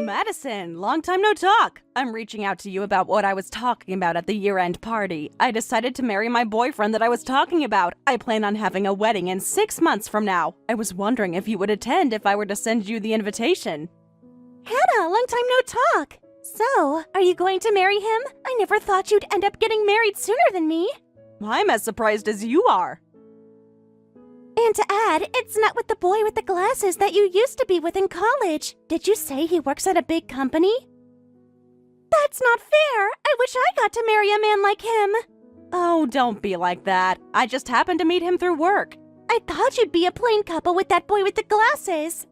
Madison, long time no talk. I'm reaching out to you about what I was talking about at the year-end party. I decided to marry my boyfriend that I was talking about. I plan on having a wedding in 6 months from now. I was wondering if you would attend if I were to send you the invitation. Hannah, long time no talk. So, are you going to marry him? I never thought you'd end up getting married sooner than me. I'm as surprised as you are. And to add, it's not with the boy with the glasses that you used to be with in college. Did you say he works at a big company? That's not fair. I wish I got to marry a man like him. Oh, don't be like that. I just happened to meet him through work. I thought you'd be a plain couple with that boy with the glasses.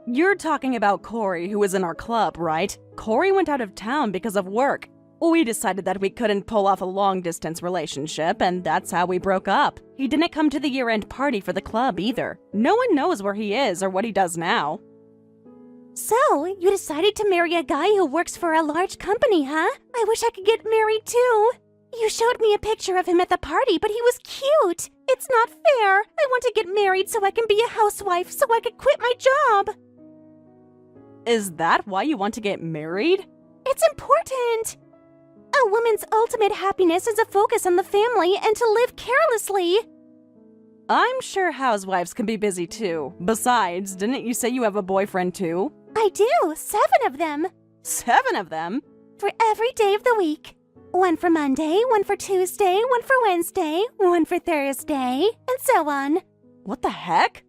You're talking about Corey, who was in our club, right? Corey went out of town because of work. We decided that we couldn't pull off a long-distance relationship, and that's how we broke up. He didn't come to the year-end party for the club either. No one knows where he is or what he does now. So, you decided to marry a guy who works for a large company, huh? I wish I could get married too. You showed me a picture of him at the party, but he was cute. It's not fair. I want to get married so I can be a housewife, so I could quit my job. Is that why you want to get married? It's important. A woman's ultimate happiness is a focus on the family and to live carelessly. I'm sure housewives can be busy too. Besides, didn't you say you have a boyfriend too? I do, 7 of them. 7 of them? For every day of the week. 1 for Monday, 1 for Tuesday, 1 for Wednesday, 1 for Thursday, and so on. What the heck?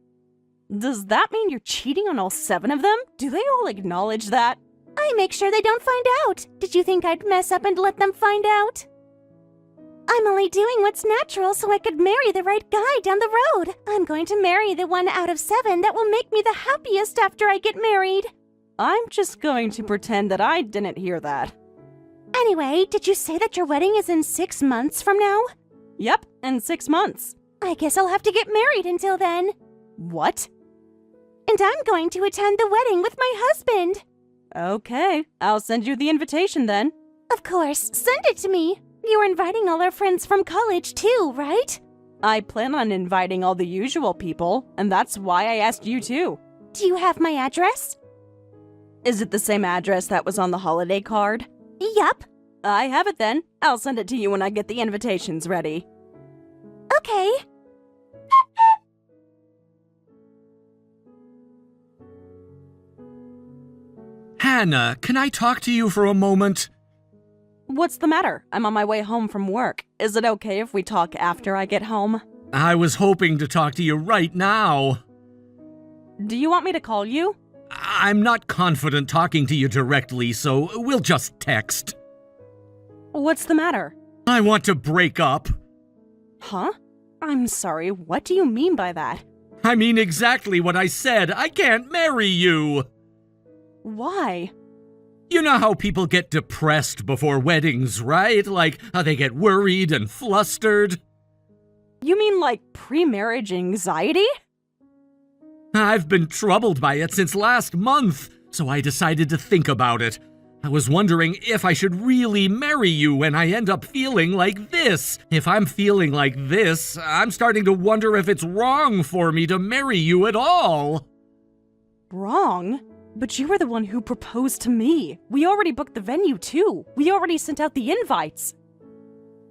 Does that mean you're cheating on all 7 of them? Do they all acknowledge that? I make sure they don't find out. Did you think I'd mess up and let them find out? I'm only doing what's natural so I could marry the right guy down the road. I'm going to marry the 1 out of 7 that will make me the happiest after I get married. I'm just going to pretend that I didn't hear that. Anyway, did you say that your wedding is in 6 months from now? Yep, in 6 months. I guess I'll have to get married until then. What? And I'm going to attend the wedding with my husband. Okay, I'll send you the invitation then. Of course, send it to me. You're inviting all our friends from college too, right? I plan on inviting all the usual people, and that's why I asked you too. Do you have my address? Is it the same address that was on the holiday card? Yup. I have it then. I'll send it to you when I get the invitations ready. Okay. Hannah, can I talk to you for a moment? What's the matter? I'm on my way home from work. Is it okay if we talk after I get home? I was hoping to talk to you right now. Do you want me to call you? I'm not confident talking to you directly, so we'll just text. What's the matter? I want to break up. Huh? I'm sorry, what do you mean by that? I mean exactly what I said. I can't marry you. Why? You know how people get depressed before weddings, right? Like how they get worried and flustered? You mean like pre-marriage anxiety? I've been troubled by it since last month, so I decided to think about it. I was wondering if I should really marry you when I end up feeling like this. If I'm feeling like this, I'm starting to wonder if it's wrong for me to marry you at all. Wrong? But you were the one who proposed to me. We already booked the venue too. We already sent out the invites.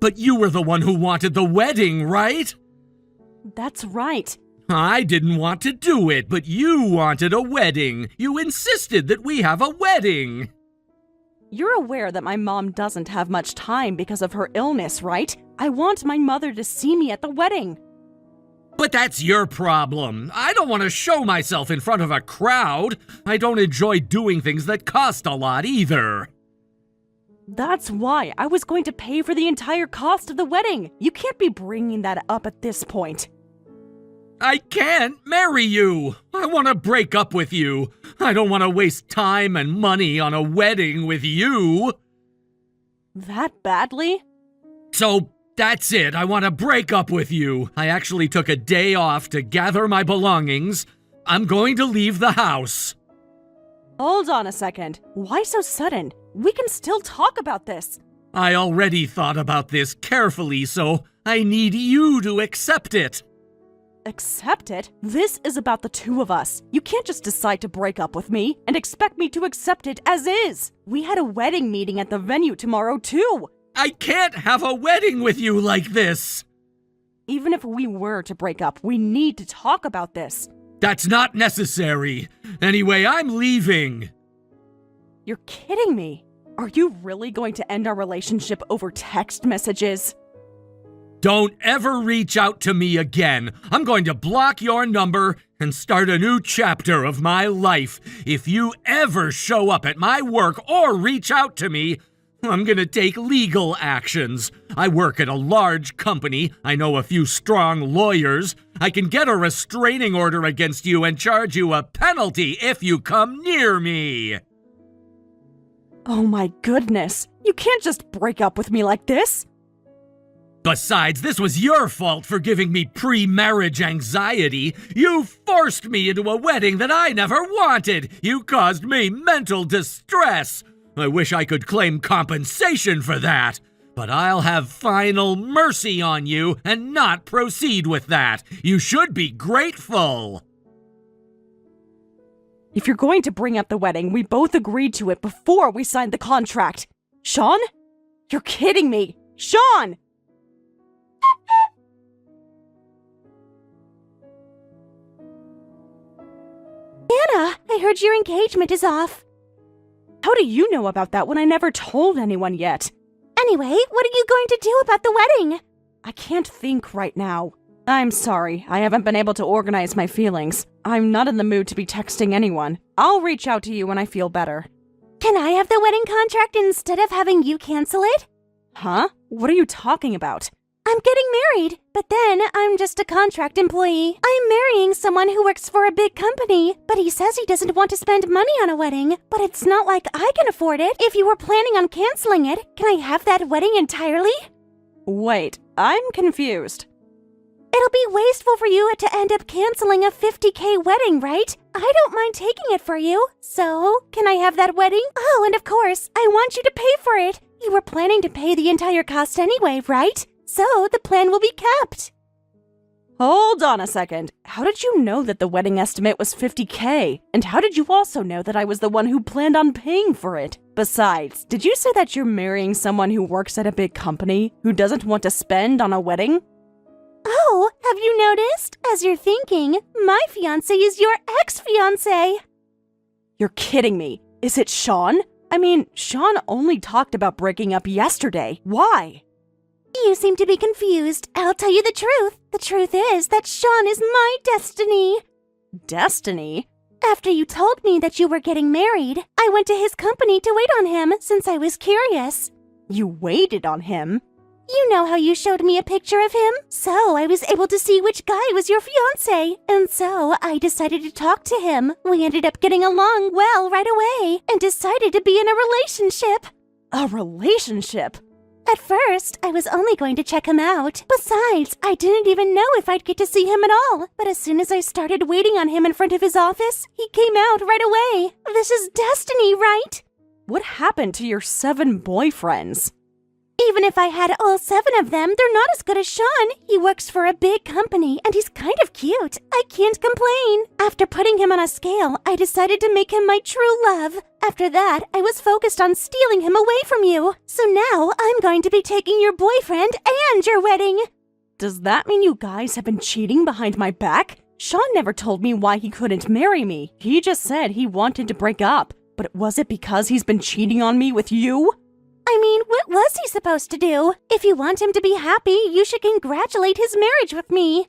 But you were the one who wanted the wedding, right? That's right. I didn't want to do it, but you wanted a wedding. You insisted that we have a wedding. You're aware that my mom doesn't have much time because of her illness, right? I want my mother to see me at the wedding. But that's your problem. I don't want to show myself in front of a crowd. I don't enjoy doing things that cost a lot either. That's why I was going to pay for the entire cost of the wedding. You can't be bringing that up at this point. I can't marry you. I want to break up with you. I don't want to waste time and money on a wedding with you. That badly? So that's it. I want to break up with you. I actually took a day off to gather my belongings. I'm going to leave the house. Hold on a second. Why so sudden? We can still talk about this. I already thought about this carefully, so I need you to accept it. Accept it? This is about the two of us. You can't just decide to break up with me and expect me to accept it as is. We had a wedding meeting at the venue tomorrow, too. I can't have a wedding with you like this! Even if we were to break up, we need to talk about this. That's not necessary. Anyway, I'm leaving. You're kidding me. Are you really going to end our relationship over text messages? Don't ever reach out to me again. I'm going to block your number and start a new chapter of my life. If you ever show up at my work or reach out to me, I'm gonna take legal actions. I work at a large company. I know a few strong lawyers. I can get a restraining order against you and charge you a penalty if you come near me. Oh my goodness. You can't just break up with me like this. Besides, this was your fault for giving me pre-marriage anxiety. You forced me into a wedding that I never wanted. You caused me mental distress. I wish I could claim compensation for that. But I'll have final mercy on you and not proceed with that. You should be grateful. If you're going to bring up the wedding, we both agreed to it before we signed the contract. Sean? You're kidding me. Sean! Anna, I heard your engagement is off. How do you know about that when I never told anyone yet? Anyway, what are you going to do about the wedding? I can't think right now. I'm sorry, I haven't been able to organize my feelings. I'm not in the mood to be texting anyone. I'll reach out to you when I feel better. Can I have the wedding contract instead of having you cancel it? Huh? What are you talking about? I'm getting married, but then I'm just a contract employee. I'm marrying someone who works for a big company, but he says he doesn't want to spend money on a wedding. But it's not like I can afford it. If you were planning on canceling it, can I have that wedding entirely? Wait, I'm confused. It'll be wasteful for you to end up canceling a $50K wedding, right? I don't mind taking it for you. So, can I have that wedding? Oh, and of course, I want you to pay for it. You were planning to pay the entire cost anyway, right? So, the plan will be kept. Hold on a second. How did you know that the wedding estimate was $50K? And how did you also know that I was the one who planned on paying for it? Besides, did you say that you're marrying someone who works at a big company who doesn't want to spend on a wedding? Oh, have you noticed? As you're thinking, my fiancé is your ex-fiancé. You're kidding me. Is it Sean? I mean, Sean only talked about breaking up yesterday. Why? You seem to be confused. I'll tell you the truth. The truth is that Sean is my destiny. Destiny? After you told me that you were getting married, I went to his company to wait on him since I was curious. You waited on him? You know how you showed me a picture of him? So I was able to see which guy was your fiancé. And so I decided to talk to him. We ended up getting along well right away and decided to be in a relationship. A relationship? At first, I was only going to check him out. Besides, I didn't even know if I'd get to see him at all. But as soon as I started waiting on him in front of his office, he came out right away. This is destiny, right? What happened to your 7 boyfriends? Even if I had all 7 of them, they're not as good as Sean. He works for a big company, and he's kind of cute. I can't complain. After putting him on a scale, I decided to make him my true love. After that, I was focused on stealing him away from you. So now, I'm going to be taking your boyfriend and your wedding. Does that mean you guys have been cheating behind my back? Sean never told me why he couldn't marry me. He just said he wanted to break up. But was it because he's been cheating on me with you? I mean, what was he supposed to do? If you want him to be happy, you should congratulate his marriage with me.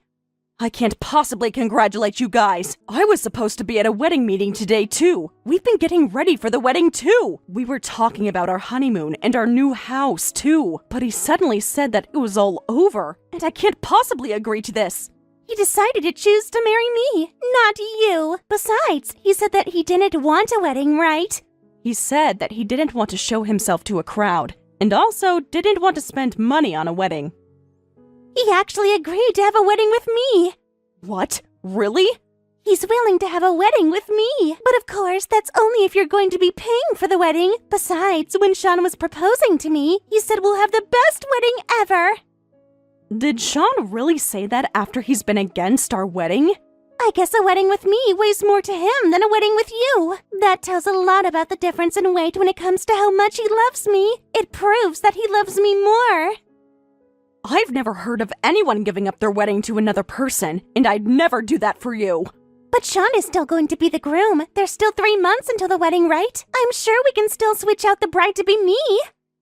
I can't possibly congratulate you guys. I was supposed to be at a wedding meeting today, too. We've been getting ready for the wedding, too. We were talking about our honeymoon and our new house, too. But he suddenly said that it was all over, and I can't possibly agree to this. He decided to choose to marry me, not you. Besides, he said that he didn't want a wedding, right? He said that he didn't want to show himself to a crowd, and also didn't want to spend money on a wedding. He actually agreed to have a wedding with me. What? Really? He's willing to have a wedding with me. But of course, that's only if you're going to be paying for the wedding. Besides, when Sean was proposing to me, he said we'll have the best wedding ever. Did Sean really say that after he's been against our wedding? I guess a wedding with me weighs more to him than a wedding with you. That tells a lot about the difference in weight when it comes to how much he loves me. It proves that he loves me more. I've never heard of anyone giving up their wedding to another person, and I'd never do that for you. But Sean is still going to be the groom. There's still 3 months until the wedding, right? I'm sure we can still switch out the bride to be me.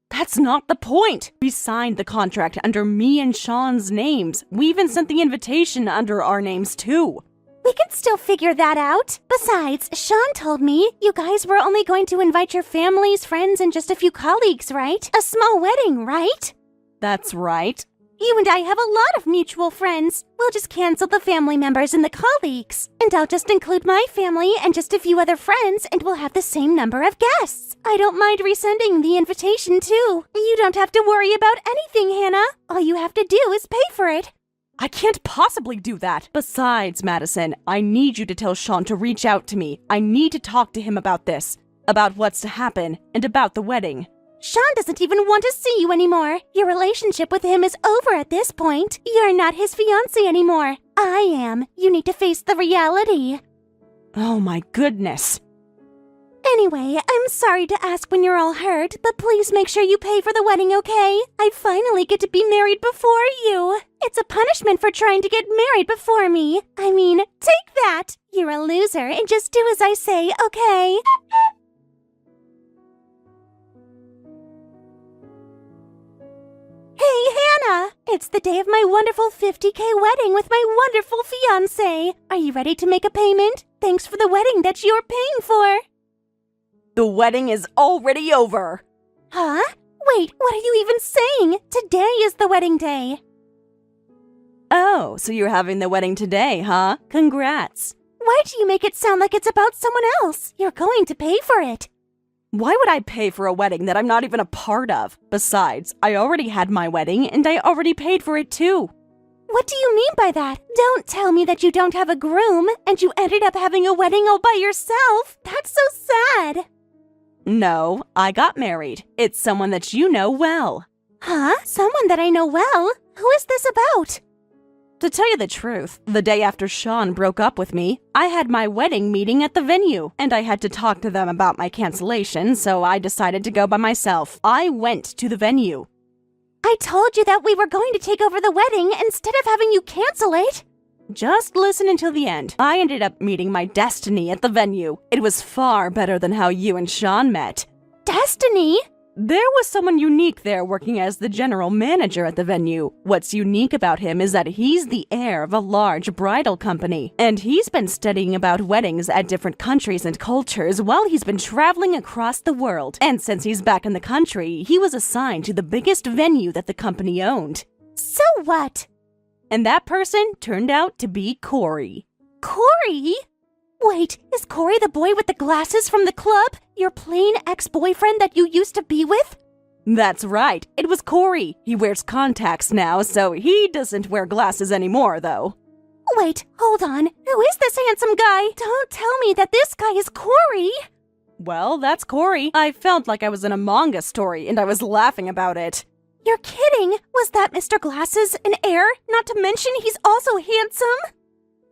That's not the point. We signed the contract under me and Sean's names. We even sent the invitation under our names too. We can still figure that out. Besides, Sean told me you guys were only going to invite your families, friends, and just a few colleagues, right? A small wedding, right? That's right. You and I have a lot of mutual friends. We'll just cancel the family members and the colleagues. And I'll just include my family and just a few other friends, and we'll have the same number of guests. I don't mind resending the invitation, too. You don't have to worry about anything, Hannah. All you have to do is pay for it. I can't possibly do that. Besides, Madison, I need you to tell Sean to reach out to me. I need to talk to him about this, about what's to happen, and about the wedding. Sean doesn't even want to see you anymore. Your relationship with him is over at this point. You're not his fiancé anymore. I am. You need to face the reality. Oh my goodness. Anyway, I'm sorry to ask when you're all hurt, but please make sure you pay for the wedding, okay? I finally get to be married before you. It's a punishment for trying to get married before me. I mean, take that. You're a loser, and just do as I say, okay? Hey, Hannah! It's the day of my wonderful 50K wedding with my wonderful fiancé. Are you ready to make a payment? Thanks for the wedding that you're paying for. The wedding is already over. Huh? Wait, what are you even saying? Today is the wedding day. Oh, so you're having the wedding today, huh? Congrats. Why do you make it sound like it's about someone else? You're going to pay for it. Why would I pay for a wedding that I'm not even a part of? Besides, I already had my wedding and I already paid for it too. What do you mean by that? Don't tell me that you don't have a groom and you ended up having a wedding all by yourself. That's so sad. No, I got married. It's someone that you know well. Huh? Someone that I know well? Who is this about? To tell you the truth, the day after Sean broke up with me, I had my wedding meeting at the venue, and I had to talk to them about my cancellation, so I decided to go by myself. I went to the venue. I told you that we were going to take over the wedding instead of having you cancel it. Just listen until the end. I ended up meeting my destiny at the venue. It was far better than how you and Sean met. Destiny? There was someone unique there working as the general manager at the venue. What's unique about him is that he's the heir of a large bridal company, and he's been studying about weddings at different countries and cultures while he's been traveling across the world. And since he's back in the country, he was assigned to the biggest venue that the company owned. So what? And that person turned out to be Corey. Corey? Wait, is Corey the boy with the glasses from the club? Your plain ex-boyfriend that you used to be with? That's right. It was Corey. He wears contacts now, so he doesn't wear glasses anymore, though. Wait, hold on. Who is this handsome guy? Don't tell me that this guy is Corey. Well, that's Corey. I felt like I was in a manga story, and I was laughing about it. You're kidding. Was that Mr. Glasses an heir? Not to mention he's also handsome?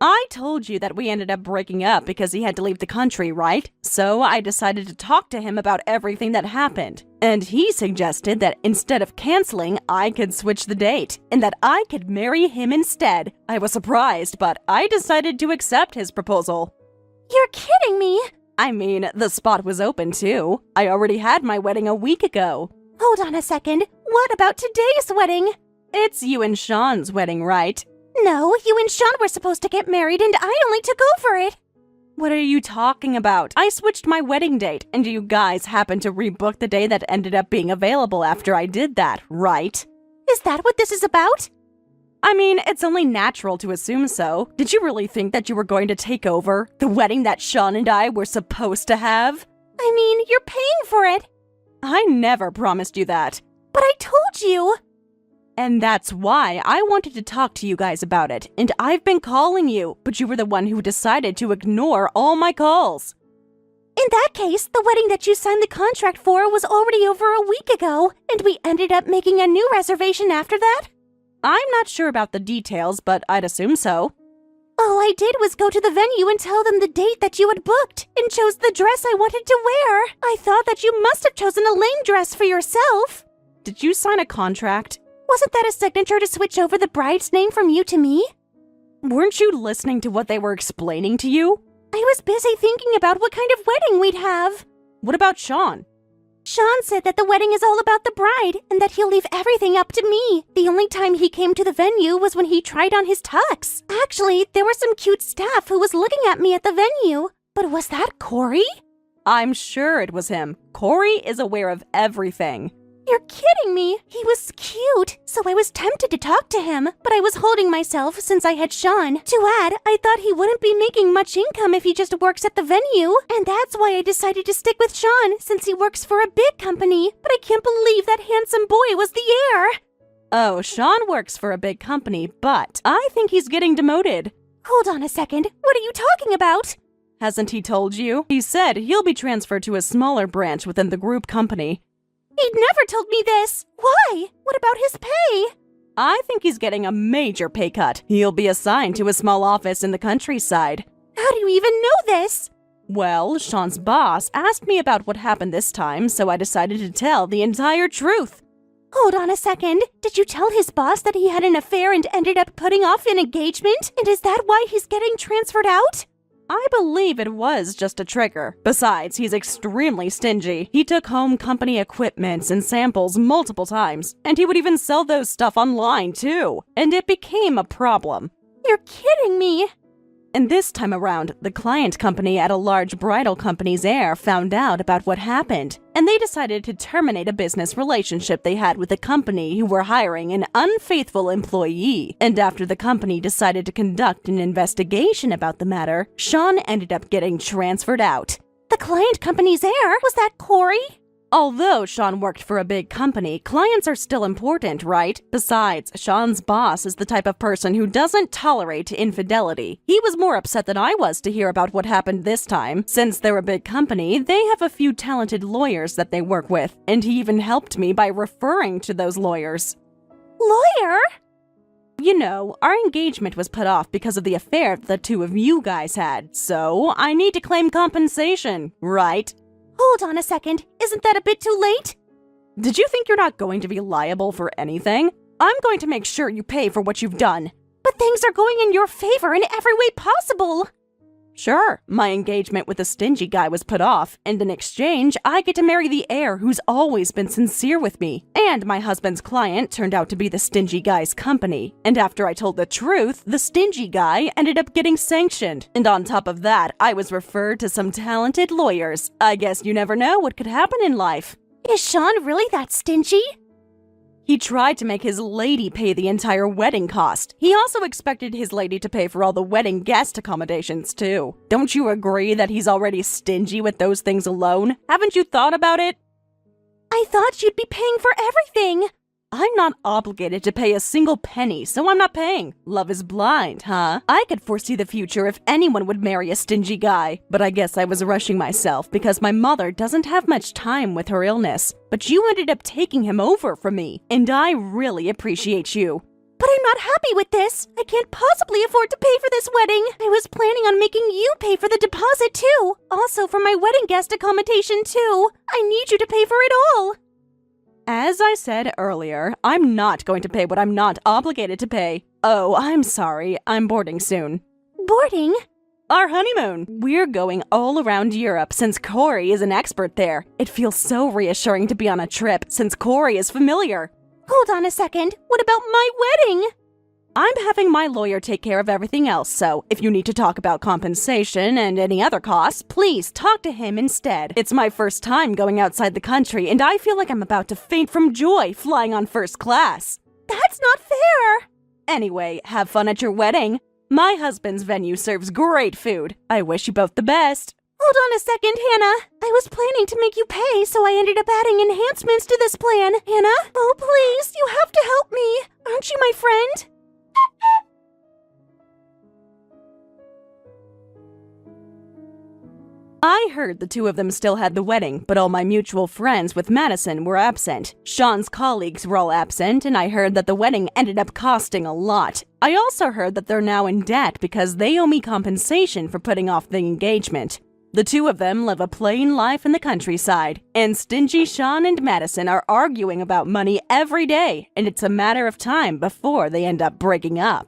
I told you that we ended up breaking up because he had to leave the country, right? So I decided to talk to him about everything that happened. And he suggested that instead of canceling, I could switch the date, and that I could marry him instead. I was surprised, but I decided to accept his proposal. You're kidding me. I mean, the spot was open too. I already had my wedding a week ago. Hold on a second. What about today's wedding? It's you and Sean's wedding, right? No, you and Sean were supposed to get married and I only took over it. What are you talking about? I switched my wedding date, and you guys happened to rebook the day that ended up being available after I did that, right? Is that what this is about? I mean, it's only natural to assume so. Did you really think that you were going to take over the wedding that Sean and I were supposed to have? I mean, you're paying for it. I never promised you that. But I told you. And that's why I wanted to talk to you guys about it, and I've been calling you, but you were the one who decided to ignore all my calls. In that case, the wedding that you signed the contract for was already over a week ago, and we ended up making a new reservation after that? I'm not sure about the details, but I'd assume so. All I did was go to the venue and tell them the date that you had booked, and chose the dress I wanted to wear. I thought that you must have chosen a lame dress for yourself. Did you sign a contract? Wasn't that a signature to switch over the bride's name from you to me? Weren't you listening to what they were explaining to you? I was busy thinking about what kind of wedding we'd have. What about Sean? Sean said that the wedding is all about the bride and that he'll leave everything up to me. The only time he came to the venue was when he tried on his tux. Actually, there was some cute staff who was looking at me at the venue. But was that Corey? I'm sure it was him. Corey is aware of everything. You're kidding me! He was cute, so I was tempted to talk to him, but I was holding myself since I had Sean. To add, I thought he wouldn't be making much income if he just works at the venue, and that's why I decided to stick with Sean since he works for a big company. But I can't believe that handsome boy was the heir! Oh, Sean works for a big company, but I think he's getting demoted. Hold on a second, what are you talking about? Hasn't he told you? He said he'll be transferred to a smaller branch within the group company. He'd never told me this! Why? What about his pay? I think he's getting a major pay cut. He'll be assigned to a small office in the countryside. How do you even know this? Well, Sean's boss asked me about what happened this time, so I decided to tell the entire truth. Hold on a second. Did you tell his boss that he had an affair and ended up putting off an engagement? And is that why he's getting transferred out? I believe it was just a trigger. Besides, he's extremely stingy. He took home company equipments and samples multiple times, and he would even sell those stuff online too. And it became a problem. You're kidding me! And this time around, the client company at a large bridal company's heir found out about what happened, and they decided to terminate a business relationship they had with a company who were hiring an unfaithful employee. And after the company decided to conduct an investigation about the matter, Sean ended up getting transferred out. The client company's heir? Was that Corey? Although Sean worked for a big company, clients are still important, right? Besides, Sean's boss is the type of person who doesn't tolerate infidelity. He was more upset than I was to hear about what happened this time. Since they're a big company, they have a few talented lawyers that they work with, and he even helped me by referring to those lawyers. Lawyer? You know, our engagement was put off because of the affair the two of you guys had, so I need to claim compensation, right? Hold on a second. Isn't that a bit too late? Did you think you're not going to be liable for anything? I'm going to make sure you pay for what you've done. But things are going in your favor in every way possible. Sure, my engagement with the stingy guy was put off, and in exchange, I get to marry the heir who's always been sincere with me. And my husband's client turned out to be the stingy guy's company. And after I told the truth, the stingy guy ended up getting sanctioned. And on top of that, I was referred to some talented lawyers. I guess you never know what could happen in life. Is Sean really that stingy? He tried to make his lady pay the entire wedding cost. He also expected his lady to pay for all the wedding guest accommodations, too. Don't you agree that he's already stingy with those things alone? Haven't you thought about it? I thought you'd be paying for everything. I'm not obligated to pay a single penny, so I'm not paying. Love is blind, huh? I could foresee the future if anyone would marry a stingy guy, but I guess I was rushing myself because my mother doesn't have much time with her illness. But you ended up taking him over from me, and I really appreciate you. But I'm not happy with this. I can't possibly afford to pay for this wedding. I was planning on making you pay for the deposit too. Also for my wedding guest accommodation too. I need you to pay for it all. As I said earlier, I'm not going to pay what I'm not obligated to pay. Oh, I'm sorry. I'm boarding soon. Boarding? Our honeymoon. We're going all around Europe since Corey is an expert there. It feels so reassuring to be on a trip since Corey is familiar. Hold on a second. What about my wedding? I'm having my lawyer take care of everything else, so if you need to talk about compensation and any other costs, please talk to him instead. It's my first time going outside the country, and I feel like I'm about to faint from joy flying on first class. That's not fair! Anyway, have fun at your wedding. My husband's venue serves great food. I wish you both the best. Hold on a second, Hannah. I was planning to make you pay, so I ended up adding enhancements to this plan. Hannah? Oh, please, you have to help me. Aren't you my friend? I heard the two of them still had the wedding, but all my mutual friends with Madison were absent. Sean's colleagues were all absent, and I heard that the wedding ended up costing a lot. I also heard that they're now in debt because they owe me compensation for putting off the engagement. The two of them live a plain life in the countryside, and stingy Sean and Madison are arguing about money every day, and it's a matter of time before they end up breaking up.